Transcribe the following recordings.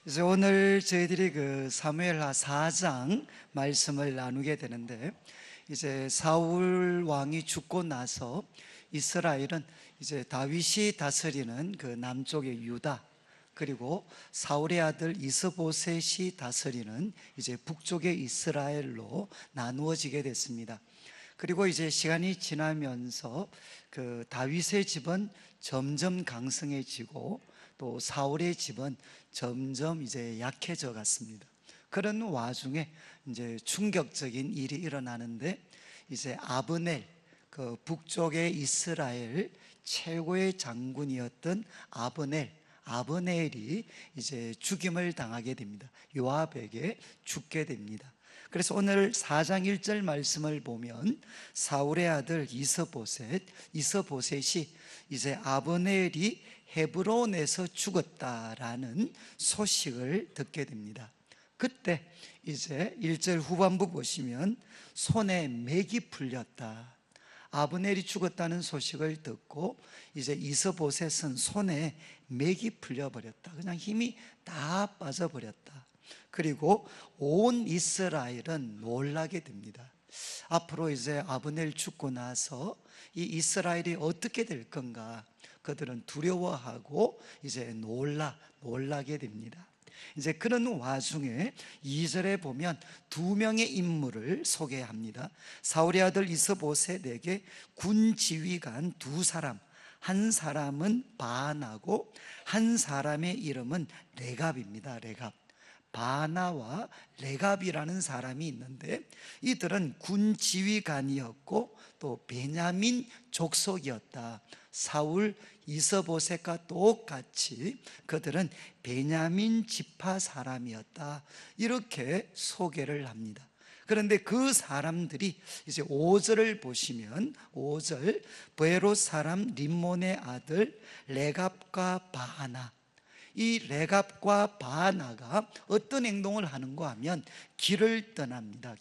이제 오늘 저희들이 그 사무엘하 4장 말씀을 나누게 되는데, 이제 사울 왕이 죽고 나서 이스라엘은 이제 다윗이 다스리는 그 남쪽의 유다, 그리고 사울의 아들 이스보셋이 다스리는 이제 북쪽의 이스라엘로 나누어지게 됐습니다. 그리고 이제 시간이 지나면서 그 다윗의 집은 점점 강성해지고, 또 사울의 집은 점점 이제 약해져 갔습니다. 그런 와중에 이제 충격적인 일이 일어나는데, 이제 아브넬, 그 북쪽의 이스라엘 최고의 장군이었던 아브넬이 이제 죽임을 당하게 됩니다. 요압에게 죽게 됩니다. 그래서 오늘 4장 1절 말씀을 보면, 사울의 아들 이스보셋이 이제 아브넬이 헤브론에서 죽었다라는 소식을 듣게 됩니다. 그때 이제 1절 후반부 보시면, 손에 맥이 풀렸다. 아브넬이 죽었다는 소식을 듣고 이제 이스보셋은 손에 맥이 풀려버렸다. 그냥 힘이 다 빠져버렸다. 그리고 온 이스라엘은 놀라게 됩니다. 앞으로 이제 아브넬 죽고 나서 이 이스라엘이 어떻게 될 건가, 그들은 두려워하고 이제 놀라게 됩니다. 이제 그런 와중에 2절에 보면 두 명의 인물을 소개합니다. 사울의 아들 이스보셋에게 군 지휘관 두 사람, 한 사람은 바나고 한 사람의 이름은 레갑입니다. 바나와 레갑이라는 사람이 있는데, 이들은 군 지휘관이었고 또 베냐민 족속이었다. 사울 이스보셋과 똑같이 그들은 베냐민 지파 사람이었다, 이렇게 소개를 합니다. 그런데 그 사람들이 이제 5절을 보시면, 5절 브에롯 사람 림몬의 아들 레갑과 바나, 이 레갑과 바나가 어떤 행동을 하는가 하면 길을 떠납니다.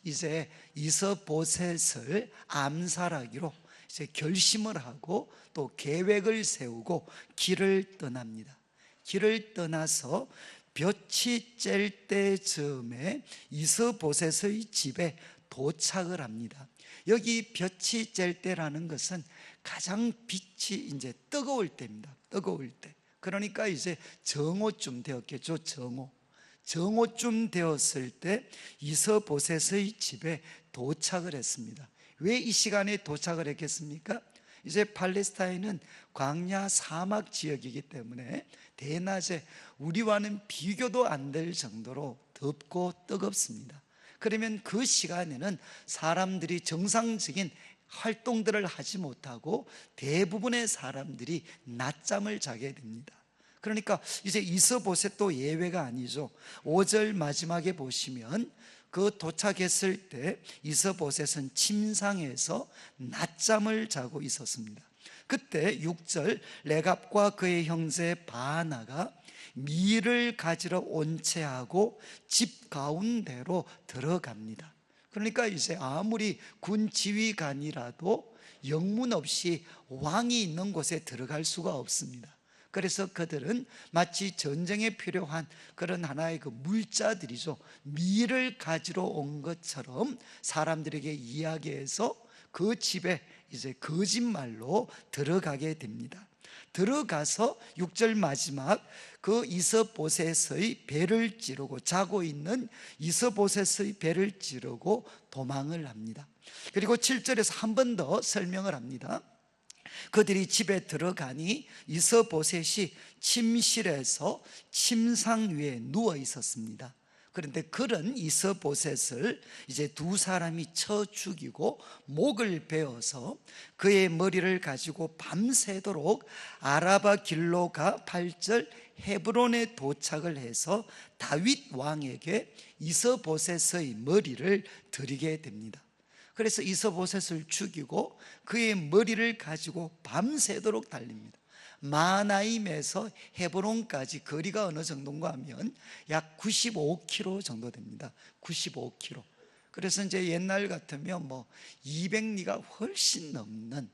이제 이스보셋을 암살하기로 이제 결심을 하고 또 계획을 세우고 길을 떠납니다. 길을 떠나서 볕이 쬐을 때쯤에 이스보셋의 집에 도착을 합니다. 여기 볕이 쬐을 때라는 것은 가장 빛이 이제 뜨거울 때입니다. 뜨거울 때. 그러니까 이제 정오쯤 되었겠죠. 정오쯤 되었을 때 이스보셋의 집에 도착을 했습니다. 왜 이 시간에 도착을 했겠습니까? 이제 팔레스타인은 광야 사막 지역이기 때문에 대낮에 우리와는 비교도 안 될 정도로 덥고 뜨겁습니다. 그러면 그 시간에는 사람들이 정상적인 활동들을 하지 못하고 대부분의 사람들이 낮잠을 자게 됩니다. 그러니까 이제 이스보셋도 예외가 아니죠. 5절 마지막에 보시면, 그 도착했을 때 이스보셋은 침상에서 낮잠을 자고 있었습니다. 그때 6절 레갑과 그의 형제 바나가 밀을 가지러 온채하고 집 가운데로 들어갑니다. 그러니까 이제 아무리 군 지휘관이라도 영문 없이 왕이 있는 곳에 들어갈 수가 없습니다. 그래서 그들은 마치 전쟁에 필요한 그런 하나의 그 물자들이죠. 밀을 가지러 온 것처럼 사람들에게 이야기해서 그 집에 이제 거짓말로 들어가게 됩니다. 들어가서 6절 마지막, 그 이스보셋의 배를 찌르고, 자고 있는 이스보셋의 배를 찌르고 도망을 합니다. 그리고 7절에서 한 번 더 설명을 합니다. 그들이 집에 들어가니 이스보셋이 침실에서 침상 위에 누워 있었습니다. 그런데 그런 이스보셋을 이제 두 사람이 쳐 죽이고 목을 베어서 그의 머리를 가지고 밤새도록 아라바 길로 가 8절 헤브론에 도착을 해서 다윗 왕에게 이스보셋의 머리를 드리게 됩니다. 그래서 이스보셋을 죽이고 그의 머리를 가지고 밤새도록 달립니다. 마나임에서 헤브론까지 거리가 어느 정도인가 하면 약 95km 정도 됩니다. 95km. 그래서 이제 옛날 같으면 뭐 200리가 훨씬 넘는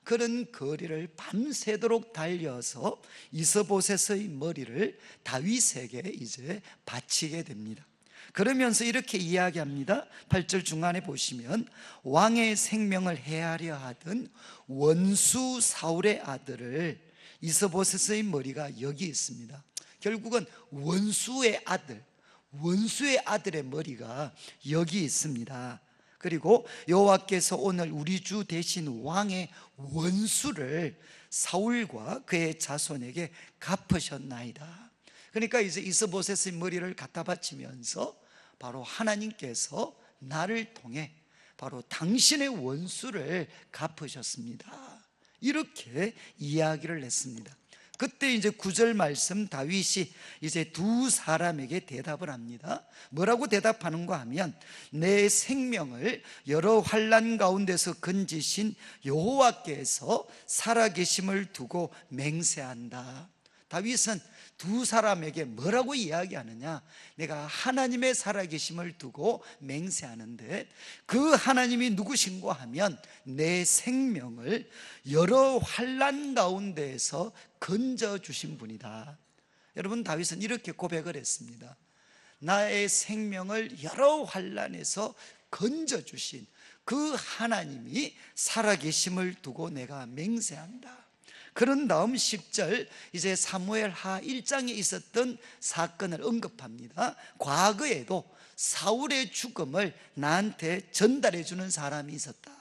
그런 거리를 밤새도록 달려서 이스보셋의 머리를 다윗에게 이제 바치게 됩니다. 그러면서 이렇게 이야기합니다. 8절 중간에 보시면 왕의 생명을 해하려 하던 원수 사울의 아들을, 이스보셋의 머리가 여기 있습니다. 결국은 원수의 아들의 머리가 여기 있습니다. 그리고 여호와께서 오늘 우리 주 대신 왕의 원수를 사울과 그의 자손에게 갚으셨나이다. 그러니까 이제 이스보셋의 머리를 갖다 바치면서 바로 하나님께서 나를 통해 바로 당신의 원수를 갚으셨습니다. 이렇게 이야기를 했습니다. 그때 이제 9절 말씀 다윗이 이제 두 사람에게 대답을 합니다. 뭐라고 대답하는가 하면 내 생명을 여러 환난 가운데서 건지신 여호와께서 살아계심을 두고 맹세한다. 다윗은 두 사람에게 뭐라고 이야기하느냐? 내가 하나님의 살아계심을 두고 맹세하는데 그 하나님이 누구신가 하면 내 생명을 여러 환난 가운데에서 건져주신 분이다. 여러분, 다윗은 이렇게 고백을 했습니다. 나의 생명을 여러 환난에서 건져주신 그 하나님이 살아계심을 두고 내가 맹세한다. 그런 다음 10절 이제 사무엘하 1장에 있었던 사건을 언급합니다. 과거에도 사울의 죽음을 나한테 전달해 주는 사람이 있었다.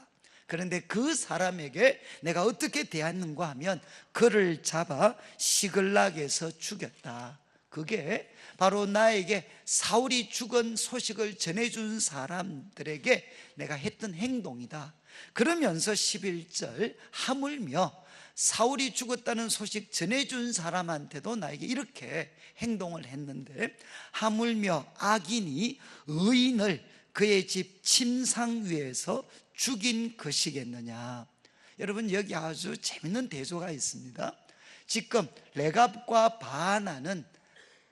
그런데 그 사람에게 내가 어떻게 대했는가 하면 그를 잡아 시글락에서 죽였다. 그게 바로 나에게 사울이 죽은 소식을 전해준 사람들에게 내가 했던 행동이다. 그러면서 11절 하물며 사울이 죽었다는 소식 전해준 사람한테도 나에게 이렇게 행동을 했는데 하물며 악인이 의인을 그의 집 침상 위에서 죽인 것이겠느냐. 여러분, 여기 아주 재밌는 대조가 있습니다. 지금 레갑과 바하나는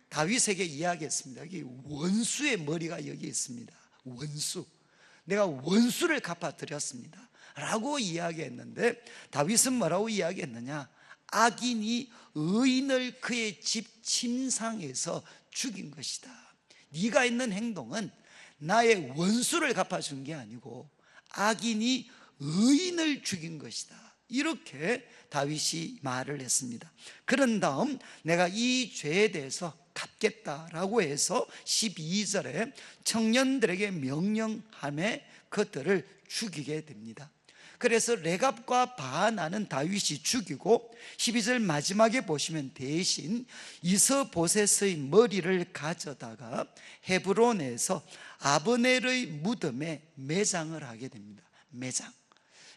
다윗에게 이야기했습니다. 여기 원수의 머리가 여기 있습니다. 원수, 내가 원수를 갚아드렸습니다 라고 이야기했는데 다윗은 뭐라고 이야기했느냐? 악인이 의인을 그의 집 침상에서 죽인 것이다. 네가 있는 행동은 나의 원수를 갚아준 게 아니고 악인이 의인을 죽인 것이다. 이렇게 다윗이 말을 했습니다. 그런 다음 내가 이 죄에 대해서 갚겠다라고 해서 12절에 청년들에게 명령함에 그들을 죽이게 됩니다. 그래서 레갑과 바하나는 다윗이 죽이고 12절 마지막에 보시면 대신 이스보셋의 머리를 가져다가 헤브론에서 아브넬의 무덤에 매장을 하게 됩니다. 매장.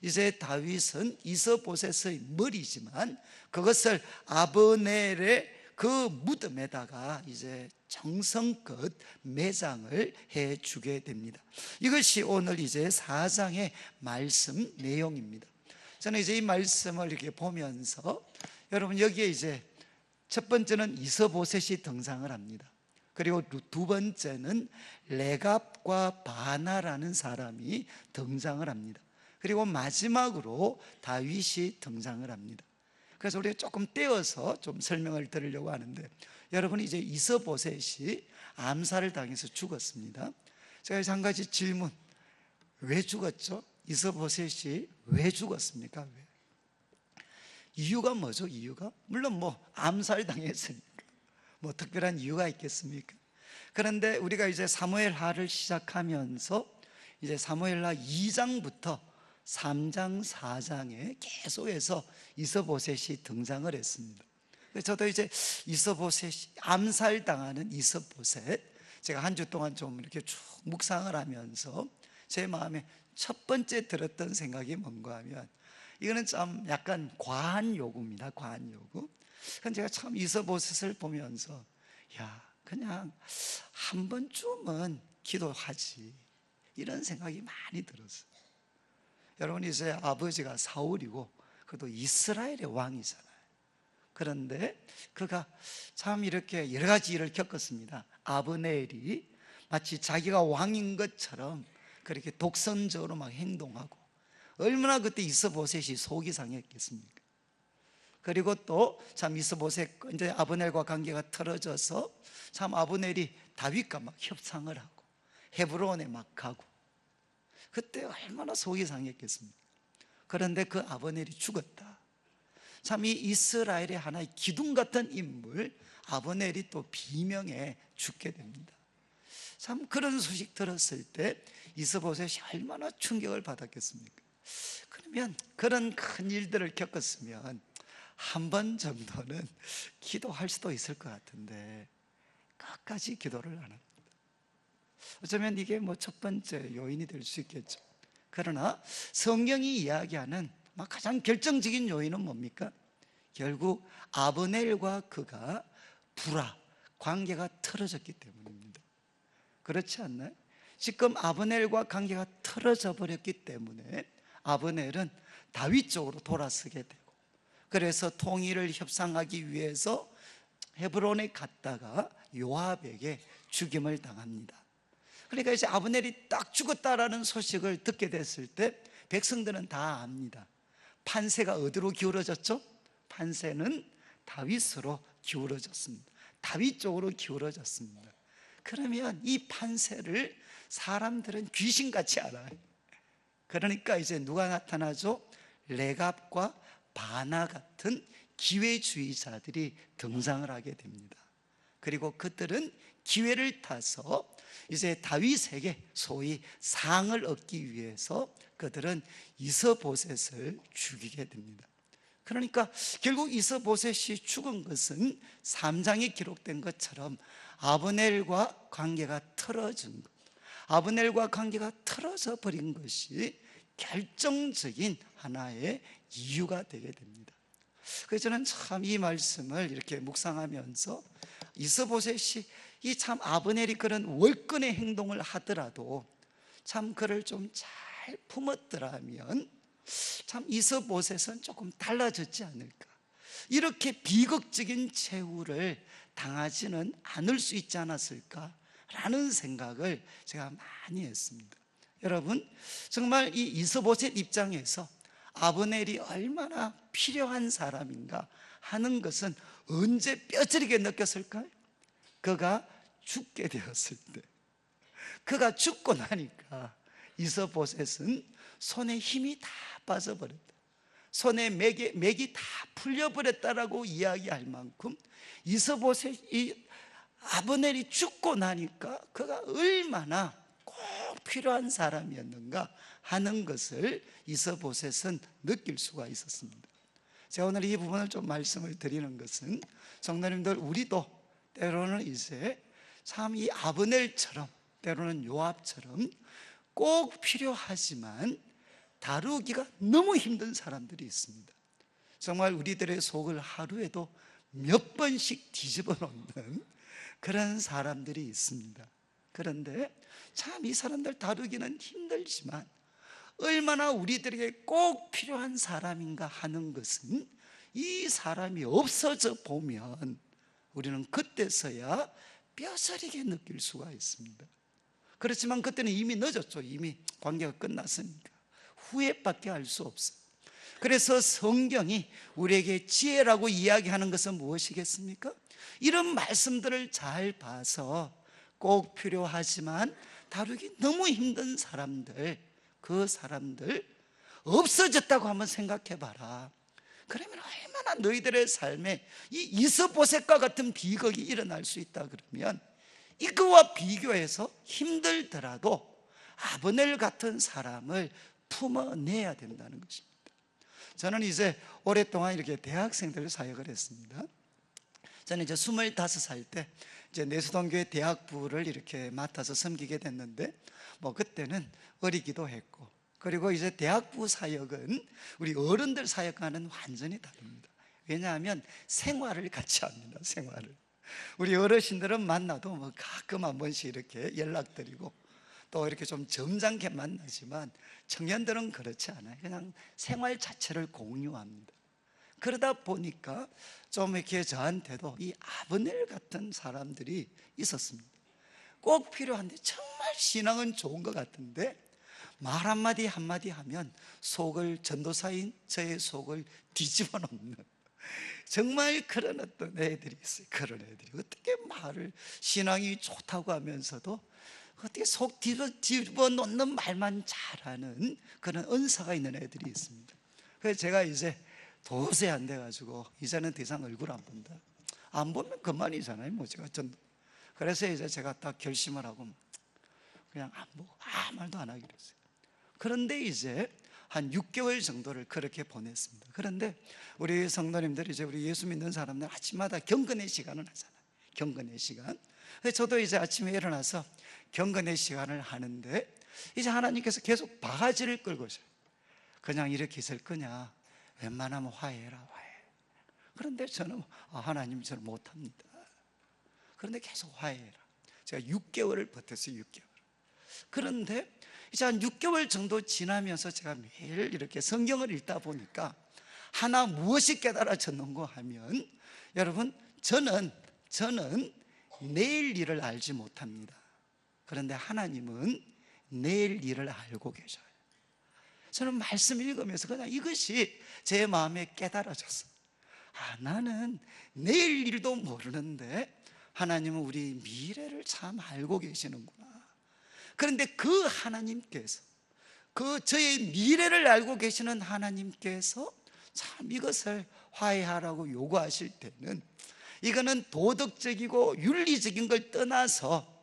이제 다윗은 이스보셋의 머리지만 그것을 아브넬의 그 무덤에다가 이제 정성껏 매장을 해 주게 됩니다. 이것이 오늘 이제 4장의 말씀 내용입니다. 저는 이제 이 말씀을 이렇게 보면서 여러분, 여기에 이제 첫 번째는 이스보셋이 등장을 합니다. 그리고 두 번째는 레갑과 바나라는 사람이 등장을 합니다. 그리고 마지막으로 다윗이 등장을 합니다. 그래서 우리가 조금 떼어서 좀 설명을 드리려고 하는데, 여러분, 이제 이스보셋이 암살을 당해서 죽었습니다. 제가 한 가지 질문, 왜 죽었죠? 이스보셋이 왜 죽었습니까? 왜? 이유가 뭐죠? 이유가? 물론 뭐 암살 당했으니까 뭐 특별한 이유가 있겠습니까? 그런데 우리가 이제 사무엘하를 시작하면서 이제 사무엘하 2장부터 3장, 4장에 계속해서 이스보셋이 등장을 했습니다. 저도 이제 이스보셋이 암살당하는 이스보셋, 제가 한 주 동안 좀 이렇게 쭉 묵상을 하면서 제 마음에 첫 번째 들었던 생각이 뭔가 하면, 이거는 좀 약간 과한 요구입니다. 과한 요구. 그건 제가 참 이스보셋을 보면서 야, 그냥 한 번쯤은 기도하지, 이런 생각이 많이 들었어요. 여러분, 이제 아버지가 사울이고 그도 이스라엘의 왕이잖아요. 그런데 그가 참 이렇게 여러 가지 일을 겪었습니다. 아브넬이 마치 자기가 왕인 것처럼 그렇게 독선적으로 막 행동하고, 얼마나 그때 이스보셋이 속이 상했겠습니까? 그리고 또 참 이스보셋 이제 아브넬과 관계가 틀어져서 참 아브넬이 다윗과 막 협상을 하고 헤브론에 막 가고 그때 얼마나 속이 상했겠습니까? 그런데 그 아브넬이 죽었다. 참 이 이스라엘의 하나의 기둥 같은 인물 아브넬이 또 비명에 죽게 됩니다. 참 그런 소식 들었을 때 이스보셋이 얼마나 충격을 받았겠습니까? 그러면 그런 큰 일들을 겪었으면 한 번 정도는 기도할 수도 있을 것 같은데 끝까지 기도를 안 합니다. 어쩌면 이게 뭐 첫 번째 요인이 될 수 있겠죠. 그러나 성경이 이야기하는 가장 결정적인 요인은 뭡니까? 결국 아브넬과 그가 관계가 틀어졌기 때문입니다. 그렇지 않나요? 지금 아브넬과 관계가 틀어져 버렸기 때문에 아브넬은 다윗 쪽으로 돌아서게 되고, 그래서 통일을 협상하기 위해서 헤브론에 갔다가 요압에게 죽임을 당합니다. 그러니까 이제 아브넬이 딱 죽었다라는 소식을 듣게 됐을 때 백성들은 다 압니다. 판세가 어디로 기울어졌죠? 판세는 다윗으로 기울어졌습니다. 다윗 쪽으로 기울어졌습니다. 그러면 이 판세를 사람들은 귀신같이 알아요. 그러니까 이제 누가 나타나죠? 레갑과 바나 같은 기회주의자들이 등장을 하게 됩니다. 그리고 그들은 기회를 타서 이제 다윗에게 소위 상을 얻기 위해서 그들은 이스보셋을 죽이게 됩니다. 그러니까 결국 이스보셋이 죽은 것은 3장에 기록된 것처럼 아브넬과 관계가 틀어진 것, 아브넬과 관계가 틀어져 버린 것이 결정적인 하나의 이유가 되게 됩니다. 그래서 저는 참 이 말씀을 이렇게 묵상하면서 이스보셋이 이 참 아브넬이 그런 월권의 행동을 하더라도 참 그를 좀 잘 품었더라면 참 이스보셋은 조금 달라졌지 않을까, 이렇게 비극적인 최후를 당하지는 않을 수 있지 않았을까라는 생각을 제가 많이 했습니다. 여러분, 정말 이 이스보셋 입장에서 아브넬이 얼마나 필요한 사람인가 하는 것은 언제 뼈저리게 느꼈을까요? 그가 죽게 되었을 때. 그가 죽고 나니까 이스보셋은 손에 힘이 다 빠져버렸다, 손에 맥이 다 풀려버렸다라고 이야기할 만큼 이스보셋이 아브넬이 죽고 나니까 그가 얼마나 꼭 필요한 사람이었는가 하는 것을 이스보셋은 느낄 수가 있었습니다. 제가 오늘 이 부분을 좀 말씀을 드리는 것은 성도님들, 우리도 때로는 이제 참 이 아브넬처럼, 때로는 요압처럼 꼭 필요하지만 다루기가 너무 힘든 사람들이 있습니다. 정말 우리들의 속을 하루에도 몇 번씩 뒤집어 놓는 그런 사람들이 있습니다. 그런데 참 이 사람들 다루기는 힘들지만 얼마나 우리들에게 꼭 필요한 사람인가 하는 것은 이 사람이 없어져 보면 우리는 그때서야 뼈저리게 느낄 수가 있습니다. 그렇지만 그때는 이미 늦었죠. 이미 관계가 끝났으니까 후회밖에 할 수 없어요. 그래서 성경이 우리에게 지혜라고 이야기하는 것은 무엇이겠습니까? 이런 말씀들을 잘 봐서 꼭 필요하지만 다루기 너무 힘든 사람들, 그 사람들 없어졌다고 한번 생각해 봐라. 그러면 얼마나 너희들의 삶에 이 이스보셋과 같은 비극이 일어날 수 있다. 그러면 이거와 비교해서 힘들더라도 아브넬 같은 사람을 품어내야 된다는 것입니다. 저는 이제 오랫동안 이렇게 대학생들 사역을 했습니다. 저는 이제 25살 때 이제 내수동교회 대학부를 이렇게 맡아서 섬기게 됐는데, 그때는 어리기도 했고, 그리고 이제 대학부 사역은 우리 어른들 사역과는 완전히 다릅니다. 왜냐하면 생활을 같이 합니다. 생활을. 우리 어르신들은 만나도 가끔 한 번씩 이렇게 연락드리고 또 이렇게 좀 점잖게 만나지만 청년들은 그렇지 않아요. 그냥 생활 자체를 공유합니다. 그러다 보니까 좀 이렇게 저한테도 이 아브넬 같은 사람들이 있었습니다. 꼭 필요한데, 정말 신앙은 좋은 것 같은데 말 한마디 한마디 하면 속을, 전도사인 저의 속을 뒤집어 놓는 정말 그런 어떤 애들이 있어요. 그런 애들이 어떻게 말을, 신앙이 좋다고 하면서도 어떻게 속 뒤집어 놓는 말만 잘하는 그런 은사가 있는 애들이 있습니다. 그래서 제가 이제 도저히 안 돼가지고 이제는 더 이상 얼굴 안 본다, 안 보면 그만이잖아요 뭐. 제가 전 그래서 이제 제가 딱 결심을 하고 그냥 안 보고 아무 말도 안 하기로 했어요. 그런데 이제 한 6개월 정도를 그렇게 보냈습니다. 그런데 우리 성도님들, 이제 우리 예수 믿는 사람들 아침마다 경건의 시간을 하잖아요. 경건의 시간. 저도 이제 아침에 일어나서 경건의 시간을 하는데, 이제 하나님께서 계속 바가지를 끌고 오셔요. 그냥 이렇게 있을 거냐, 웬만하면 화해해라, 화해. 그런데 저는 하나님, 저는 못합니다. 그런데 계속 화해해라. 제가 6개월을 버텼어요. 6개월. 그런데 이제 한 6개월 정도 지나면서 제가 매일 이렇게 성경을 읽다 보니까 하나 무엇이 깨달아졌는가 하면, 여러분, 저는 내일 일을 알지 못합니다. 그런데 하나님은 내일 일을 알고 계셔요. 저는 말씀 읽으면서 그냥 이것이 제 마음에 깨달아졌어요. 나는 내일 일도 모르는데 하나님은 우리 미래를 참 알고 계시는구나. 그런데 그 하나님께서, 그 저의 미래를 알고 계시는 하나님께서 참 이것을 화해하라고 요구하실 때는, 이거는 도덕적이고 윤리적인 걸 떠나서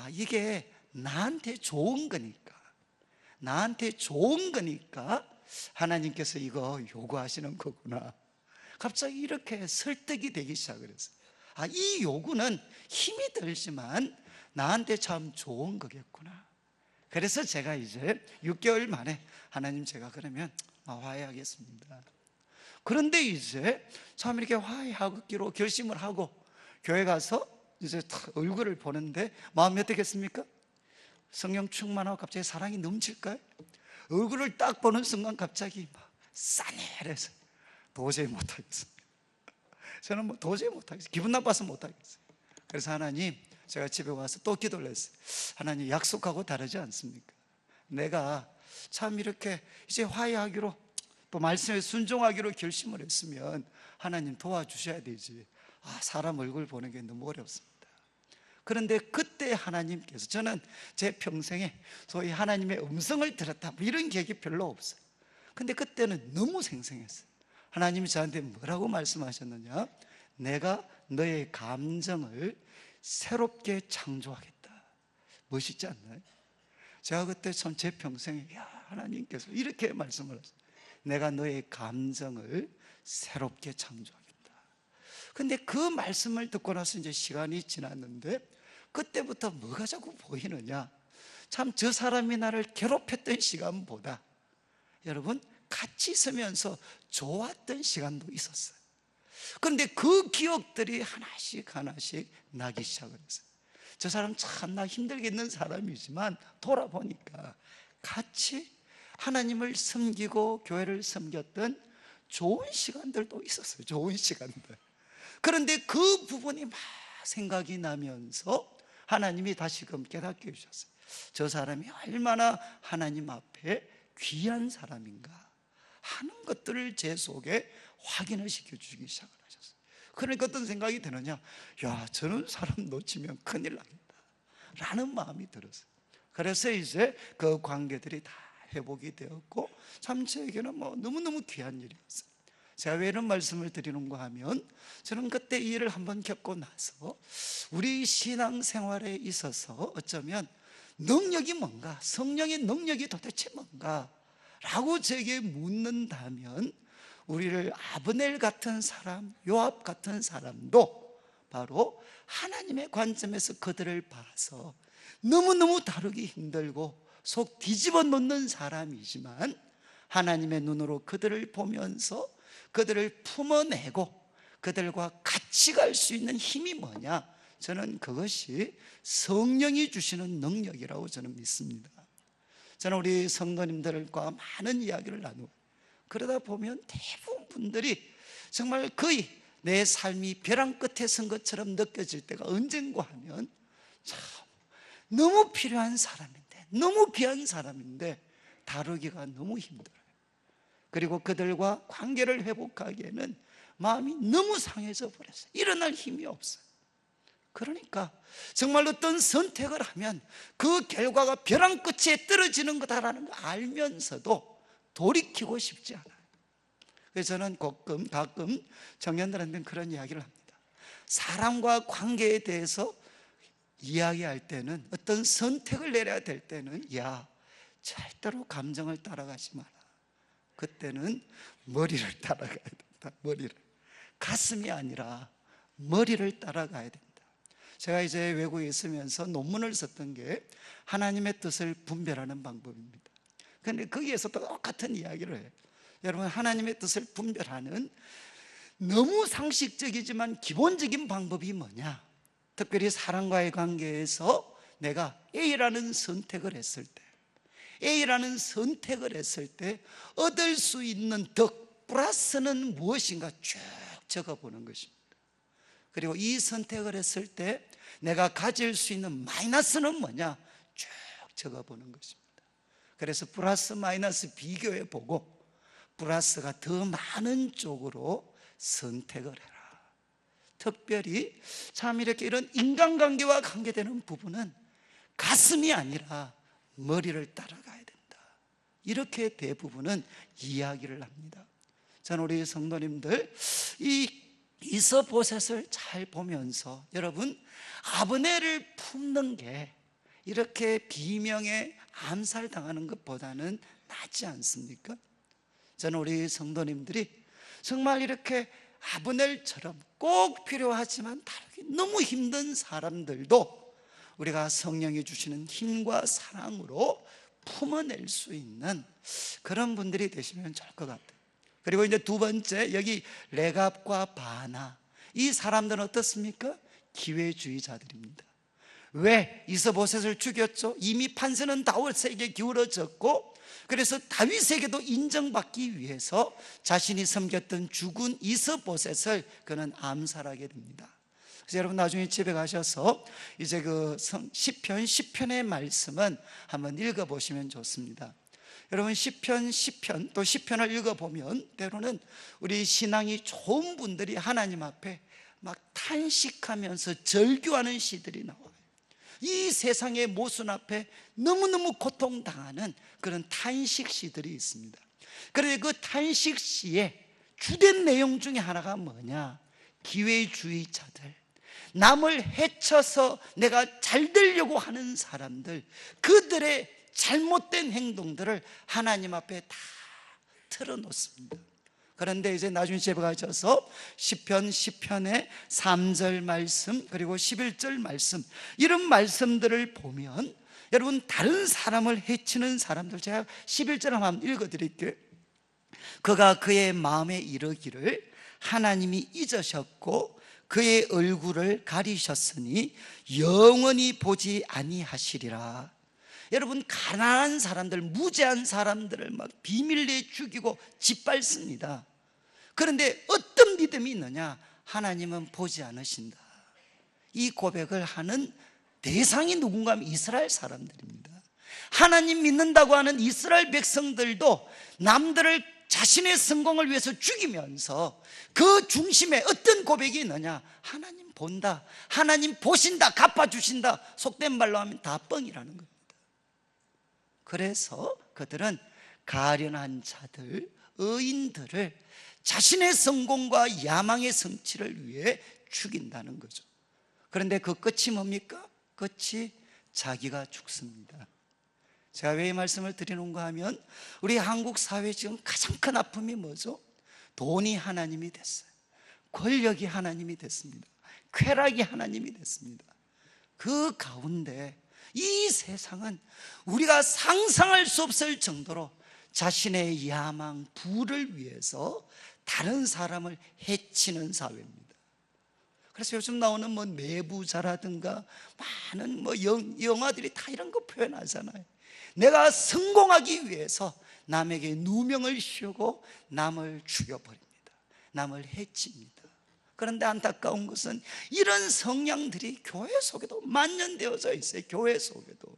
이게 나한테 좋은 거니까 하나님께서 이거 요구하시는 거구나. 갑자기 이렇게 설득이 되기 시작을 했어요. 이 요구는 힘이 들지만 나한테 참 좋은 거겠구나. 그래서 제가 이제 6개월 만에 하나님, 제가 그러면 화해하겠습니다. 그런데 이제 참 이렇게 화해하기로 결심을 하고 교회 가서 이제 얼굴을 보는데 마음이 어떻겠습니까? 성령 충만하고 갑자기 사랑이 넘칠까요? 얼굴을 딱 보는 순간 갑자기 막 싸늘해서 도저히 못하겠습니다. 저는 뭐 도저히 못하겠어요. 기분 나빠서 못하겠어요. 그래서 하나님, 제가 집에 와서 또 기도를 했어요. 하나님, 약속하고 다르지 않습니까? 내가 참 이렇게 이제 화해하기로, 또 말씀에 순종하기로 결심을 했으면 하나님 도와주셔야 되지. 사람 얼굴 보는 게 너무 어렵습니다. 그런데 그때 하나님께서, 저는 제 평생에 소위 하나님의 음성을 들었다 뭐 이런 계획이 별로 없어요. 근데 그때는 너무 생생했어요. 하나님이 저한테 뭐라고 말씀하셨느냐, 내가 너의 감정을 새롭게 창조하겠다. 멋있지 않나요? 제가 그때 참 제 평생에 하나님께서 이렇게 말씀을 하셨어요. 내가 너의 감정을 새롭게 창조하겠다. 근데 그 말씀을 듣고 나서 이제 시간이 지났는데, 그때부터 뭐가 자꾸 보이느냐, 참 저 사람이 나를 괴롭혔던 시간보다 여러분 같이 있으면서 좋았던 시간도 있었어요. 그런데 그 기억들이 하나씩 나기 시작을 했어요. 저 사람 참 나 힘들게 있는 사람이지만 돌아보니까 같이 하나님을 섬기고 교회를 섬겼던 좋은 시간들도 있었어요. 좋은 시간들. 그런데 그 부분이 막 생각이 나면서 하나님이 다시금 깨닫게 해주셨어요. 저 사람이 얼마나 하나님 앞에 귀한 사람인가 하는 것들을 제 속에 확인을 시켜주기 시작을 하셨어요. 그러니까 어떤 생각이 드느냐, 저런 사람 놓치면 큰일 나겠다 라는 마음이 들었어요. 그래서 이제 그 관계들이 다 회복이 되었고, 참 저에게는 너무너무 귀한 일이었어요. 제가 왜 이런 말씀을 드리는가 하면, 저는 그때 이 일을 한번 겪고 나서 우리 신앙생활에 있어서 어쩌면 능력이 뭔가, 성령의 능력이 도대체 뭔가 라고 제게 묻는다면, 우리를 아브넬 같은 사람, 요압 같은 사람도 바로 하나님의 관점에서 그들을 봐서 너무너무 다루기 힘들고 속 뒤집어 놓는 사람이지만, 하나님의 눈으로 그들을 보면서 그들을 품어내고 그들과 같이 갈 수 있는 힘이 뭐냐, 저는 그것이 성령이 주시는 능력이라고 저는 믿습니다. 저는 우리 성도님들과 많은 이야기를 나누고, 그러다 보면 대부분 분들이 정말 거의 내 삶이 벼랑 끝에 선 것처럼 느껴질 때가 언젠가 하면, 참 너무 필요한 사람인데, 너무 귀한 사람인데 다루기가 너무 힘들어요. 그리고 그들과 관계를 회복하기에는 마음이 너무 상해져 버렸어요. 일어날 힘이 없어요. 그러니까 정말 어떤 선택을 하면 그 결과가 벼랑 끝에 떨어지는 거다라는 걸 알면서도 돌이키고 싶지 않아요. 그래서 저는 가끔 청년들한테는 그런 이야기를 합니다. 사람과 관계에 대해서 이야기할 때는, 어떤 선택을 내려야 될 때는, 절대로 감정을 따라가지 마라. 그때는 머리를 따라가야 된다. 머리를. 가슴이 아니라 머리를 따라가야 된다. 제가 이제 외국에 있으면서 논문을 썼던 게 하나님의 뜻을 분별하는 방법입니다. 그런데 거기에서도 똑같은 이야기를 해요. 여러분, 하나님의 뜻을 분별하는 너무 상식적이지만 기본적인 방법이 뭐냐? 특별히 사람과의 관계에서 내가 A라는 선택을 했을 때 얻을 수 있는 덕, 플러스는 무엇인가 쭉 적어보는 것입니다. 그리고 이 선택을 했을 때 내가 가질 수 있는 마이너스는 뭐냐? 쭉 적어보는 것입니다. 그래서 플러스 마이너스 비교해 보고 플러스가 더 많은 쪽으로 선택을 해라. 특별히 참 이렇게 이런 인간관계와 관계되는 부분은 가슴이 아니라 머리를 따라가야 된다. 이렇게 대부분은 이야기를 합니다. 저는 우리 성도님들 이 이서보셋을 잘 보면서 여러분, 아브넬을 품는 게 이렇게 비명에 암살당하는 것보다는 낫지 않습니까? 저는 우리 성도님들이 정말 이렇게 아브넬처럼 꼭 필요하지만 다루기 너무 힘든 사람들도 우리가 성령이 주시는 힘과 사랑으로 품어낼 수 있는 그런 분들이 되시면 좋을 것 같아요. 그리고 이제 두 번째, 여기 레갑과 바나, 이 사람들은 어떻습니까? 기회주의자들입니다. 왜? 이서보셋을 죽였죠. 이미 판세는 다윗에게 기울어졌고, 그래서 다윗에게도 인정받기 위해서 자신이 섬겼던 죽은 이서보셋을 그는 암살하게 됩니다. 그래서 여러분, 나중에 집에 가셔서 이제 그 시편 10편의 말씀은 한번 읽어보시면 좋습니다. 여러분, 시편 또 시편을 읽어보면 때로는 우리 신앙이 좋은 분들이 하나님 앞에 막 탄식하면서 절규하는 시들이 나와요. 이 세상의 모순 앞에 너무너무 고통당하는 그런 탄식시들이 있습니다. 그런데 그 탄식시의 주된 내용 중에 하나가 뭐냐? 기회주의자들, 남을 해쳐서 내가 잘 되려고 하는 사람들, 그들의 잘못된 행동들을 하나님 앞에 다 털어놓습니다. 그런데 이제 나중에 집에 가셔서 시편의 3절 말씀 그리고 11절 말씀, 이런 말씀들을 보면 여러분, 다른 사람을 해치는 사람들, 제가 11절 한번 읽어드릴게요. 그가 그의 마음에 이르기를 하나님이 잊으셨고 그의 얼굴을 가리셨으니 영원히 보지 아니하시리라. 여러분, 가난한 사람들, 무죄한 사람들을 막 비밀리에 죽이고 짓밟습니다. 그런데 어떤 믿음이 있느냐? 하나님은 보지 않으신다. 이 고백을 하는 대상이 누군가 하면 이스라엘 사람들입니다. 하나님 믿는다고 하는 이스라엘 백성들도 남들을 자신의 성공을 위해서 죽이면서 그 중심에 어떤 고백이 있느냐? 하나님 본다, 하나님 보신다, 갚아주신다. 속된 말로 하면 다 뻥이라는 겁니다. 그래서 그들은 가련한 자들, 의인들을 자신의 성공과 야망의 성취를 위해 죽인다는 거죠. 그런데 그 끝이 뭡니까? 끝이 자기가 죽습니다. 제가 왜 이 말씀을 드리는가 하면 우리 한국 사회 지금 가장 큰 아픔이 뭐죠? 돈이 하나님이 됐어요. 권력이 하나님이 됐습니다. 쾌락이 하나님이 됐습니다. 그 가운데 이 세상은 우리가 상상할 수 없을 정도로 자신의 야망, 부를 위해서 다른 사람을 해치는 사회입니다. 그래서 요즘 나오는 뭐 내부자라든가 많은 뭐 영화들이 다 이런 거 표현하잖아요. 내가 성공하기 위해서 남에게 누명을 씌우고 남을 죽여버립니다. 남을 해칩니다. 그런데 안타까운 것은 이런 성향들이 교회 속에도 만연되어져 있어요. 교회 속에도.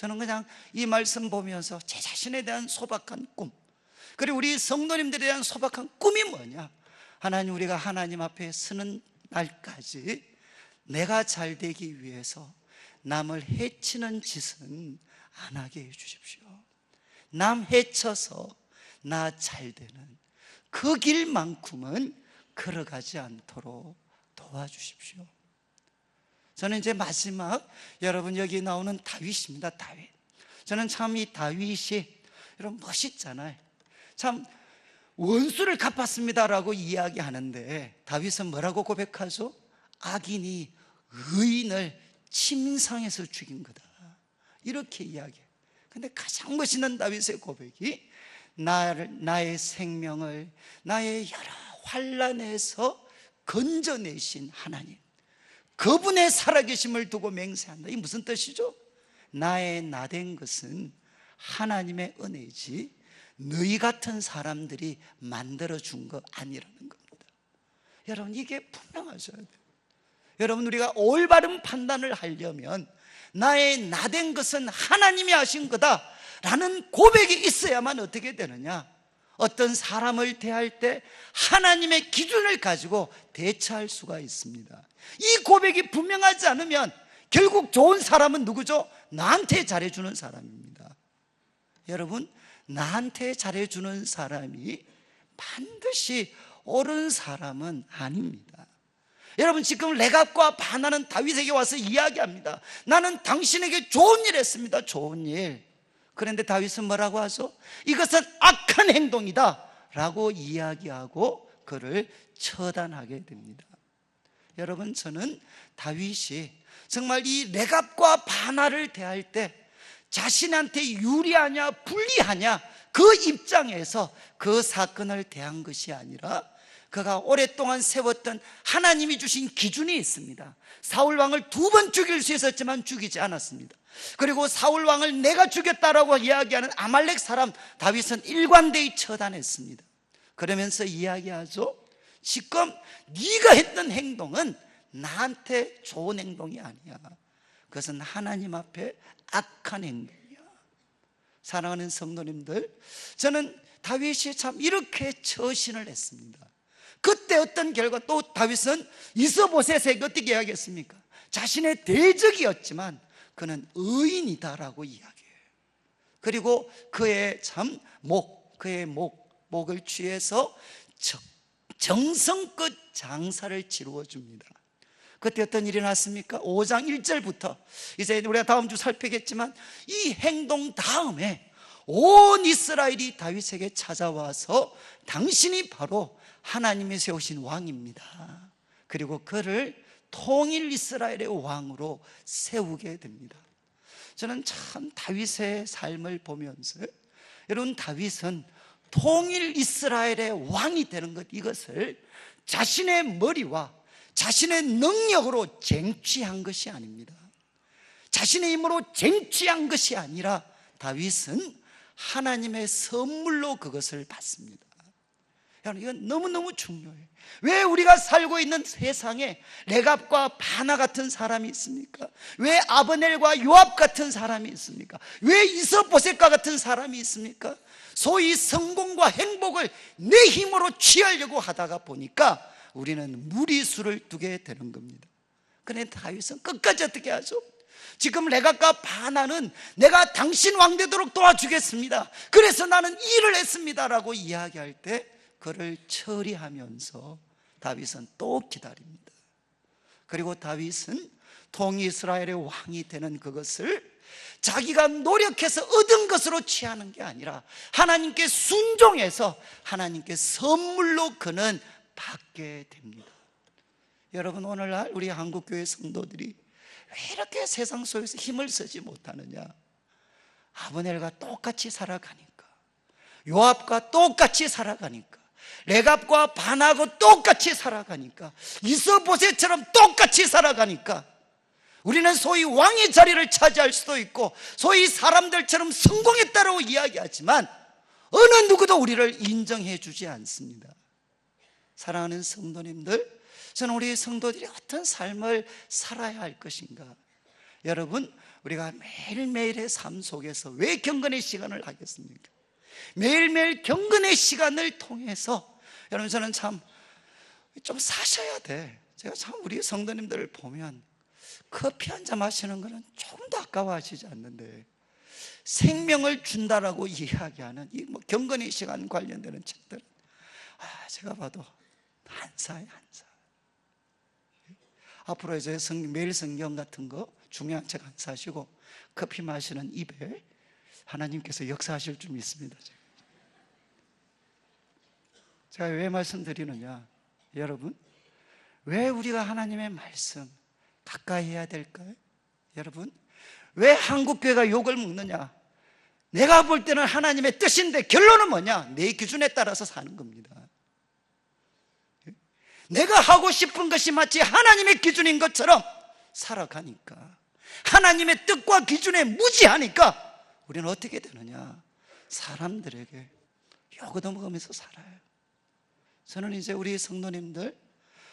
저는 그냥 이 말씀 보면서 제 자신에 대한 소박한 꿈, 그리고 우리 성도님들에 대한 소박한 꿈이 뭐냐? 하나님, 우리가 하나님 앞에 서는 날까지 내가 잘 되기 위해서 남을 해치는 짓은 안 하게 해 주십시오. 남 해쳐서 나 잘 되는 그 길만큼은 걸어가지 않도록 도와주십시오. 저는 이제 마지막, 여러분 여기 나오는 다윗입니다. 다윗. 저는 참 이 다윗이 여러분 멋있잖아요. 참 원수를 갚았습니다라고 이야기하는데 다윗은 뭐라고 고백하죠? 악인이 의인을 침상에서 죽인 거다, 이렇게 이야기해요. 근데 가장 멋있는 다윗의 고백이 나의 생명을 나의 여러 환난에서 건져내신 하나님, 그분의 살아계심을 두고 맹세한다. 이게 무슨 뜻이죠? 나의 나된 것은 하나님의 은혜지 너희 같은 사람들이 만들어준 거 아니라는 겁니다. 여러분, 이게 분명하셔야 돼요. 여러분, 우리가 올바른 판단을 하려면 나의 나된 것은 하나님이 하신 거다 라는 고백이 있어야만 어떻게 되느냐? 어떤 사람을 대할 때 하나님의 기준을 가지고 대처할 수가 있습니다. 이 고백이 분명하지 않으면 결국 좋은 사람은 누구죠? 나한테 잘해주는 사람입니다. 여러분, 나한테 잘해주는 사람이 반드시 옳은 사람은 아닙니다. 여러분, 지금 레갑과 바나는 다윗에게 와서 이야기합니다. 나는 당신에게 좋은 일 했습니다. 좋은 일. 그런데 다윗은 뭐라고 하죠? 이것은 악한 행동이다 라고 이야기하고 그를 처단하게 됩니다. 여러분, 저는 다윗이 정말 이 레갑과 바나를 대할 때 자신한테 유리하냐 불리하냐 그 입장에서 그 사건을 대한 것이 아니라 그가 오랫동안 세웠던 하나님이 주신 기준이 있습니다. 사울왕을 2번 죽일 수 있었지만 죽이지 않았습니다. 그리고 사울왕을 내가 죽였다라고 이야기하는 아말렉 사람 다윗은 일관되이 처단했습니다. 그러면서 이야기하죠. 지금 네가 했던 행동은 나한테 좋은 행동이 아니야. 그것은 하나님 앞에 악한 행동이야. 사랑하는 성도님들, 저는 다윗이 참 이렇게 처신을 했습니다. 그때 어떤 결과, 또 다윗은 이스보셋에게 어떻게 이야기했습니까? 자신의 대적이었지만 그는 의인이다라고 이야기해요. 그리고 그의 목을 취해서 정성껏 장사를 치루어 줍니다. 그때 어떤 일이 났습니까? 5장 1절부터 이제 우리가 다음 주 살피겠지만 이 행동 다음에 온 이스라엘이 다윗에게 찾아와서 당신이 바로 하나님이 세우신 왕입니다. 그리고 그를 통일 이스라엘의 왕으로 세우게 됩니다. 저는 참 다윗의 삶을 보면서, 여러분, 다윗은 통일 이스라엘의 왕이 되는 것, 이것을 자신의 머리와 자신의 능력으로 쟁취한 것이 아닙니다. 자신의 힘으로 쟁취한 것이 아니라 다윗은 하나님의 선물로 그것을 받습니다. 여러분, 이건 너무너무 중요해요. 왜 우리가 살고 있는 세상에 레갑과 바나 같은 사람이 있습니까? 왜 아브넬과 요압 같은 사람이 있습니까? 왜 이스보셋과 같은 사람이 있습니까? 소위 성공과 행복을 내 힘으로 취하려고 하다가 보니까 우리는 무리수를 두게 되는 겁니다. 그런데 다윗은 끝까지 어떻게 하죠? 지금 레갑과 바나는 내가 당신 왕 되도록 도와주겠습니다, 그래서 나는 일을 했습니다 라고 이야기할 때 그를 처리하면서 다윗은 또 기다립니다. 그리고 다윗은 동이스라엘의 왕이 되는 그것을 자기가 노력해서 얻은 것으로 취하는 게 아니라 하나님께 순종해서 하나님께 선물로 그는 받게 됩니다. 여러분, 오늘날 우리 한국교회 성도들이 왜 이렇게 세상 속에서 힘을 쓰지 못하느냐? 아브넬과 똑같이 살아가니까, 요압과 똑같이 살아가니까, 레갑과 바나하고 똑같이 살아가니까, 이스보셋처럼 똑같이 살아가니까 우리는 소위 왕의 자리를 차지할 수도 있고 소위 사람들처럼 성공했다고 이야기하지만 어느 누구도 우리를 인정해 주지 않습니다. 사랑하는 성도님들, 저는 우리 성도들이 어떤 삶을 살아야 할 것인가, 여러분, 우리가 매일매일의 삶 속에서 왜 경건의 시간을 하겠습니까? 매일매일 경건의 시간을 통해서 여러분, 저는 참 좀 사셔야 돼. 제가 참 우리 성도님들을 보면 커피 한 잔 마시는 거는 조금도 아까워하시지 않는데 생명을 준다라고 이야기하는 이 뭐 경건의 시간 관련되는 책들은 제가 봐도 한 사에 한 사. 앞으로 이제 매일 성경 같은 거 중요한 책 안 사시고 커피 마시는 입에 하나님께서 역사하실 줄 믿습니다. 제가 왜 말씀드리느냐, 여러분, 왜 우리가 하나님의 말씀 가까이 해야 될까요? 여러분, 왜 한국교회가 욕을 먹느냐? 내가 볼 때는 하나님의 뜻인데 결론은 뭐냐? 내 기준에 따라서 사는 겁니다. 내가 하고 싶은 것이 마치 하나님의 기준인 것처럼 살아가니까, 하나님의 뜻과 기준에 무지하니까 우리는 어떻게 되느냐? 사람들에게 욕 얻어먹으면서 살아요. 저는 이제 우리 성도님들,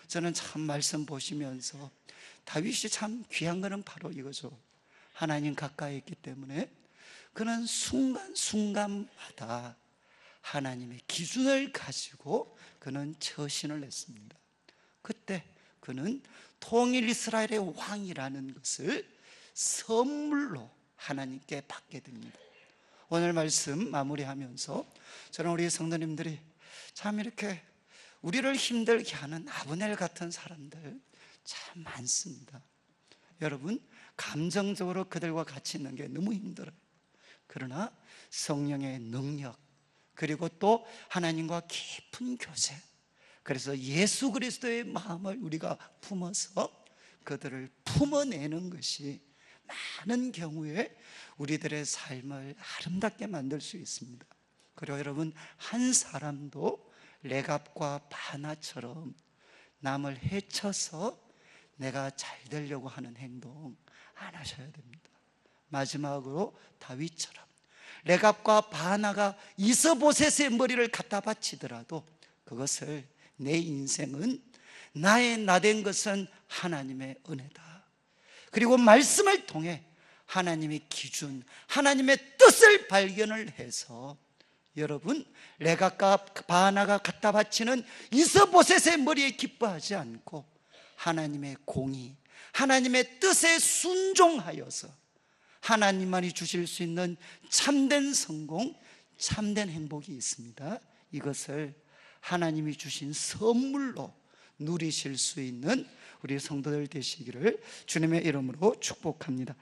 저는 참 말씀 보시면서 다윗이 참 귀한 거는 바로 이거죠. 하나님 가까이 있기 때문에 그는 순간순간마다 하나님의 기준을 가지고 그는 처신을 했습니다. 그때 그는 통일 이스라엘의 왕이라는 것을 선물로 하나님께 받게 됩니다. 오늘 말씀 마무리하면서 저는 우리 성도님들이 참 이렇게 우리를 힘들게 하는 아브넬 같은 사람들 참 많습니다. 여러분, 감정적으로 그들과 같이 있는 게 너무 힘들어요. 그러나 성령의 능력, 그리고 또 하나님과 깊은 교제, 그래서 예수 그리스도의 마음을 우리가 품어서 그들을 품어내는 것이 많은 경우에 우리들의 삶을 아름답게 만들 수 있습니다. 그리고 여러분, 한 사람도 레갑과 바나처럼 남을 해쳐서 내가 잘 되려고 하는 행동 안 하셔야 됩니다. 마지막으로 다윗처럼 레갑과 바나가 이스보셋의 머리를 갖다 바치더라도 그것을 내 인생은 나의 나된 것은 하나님의 은혜다, 그리고 말씀을 통해 하나님의 기준, 하나님의 뜻을 발견을 해서 여러분, 레갑과 바나가 갖다 바치는 이스보셋의 머리에 기뻐하지 않고 하나님의 공의, 하나님의 뜻에 순종하여서 하나님만이 주실 수 있는 참된 성공, 참된 행복이 있습니다. 이것을 하나님이 주신 선물로 누리실 수 있는 우리 성도들 되시기를 주님의 이름으로 축복합니다.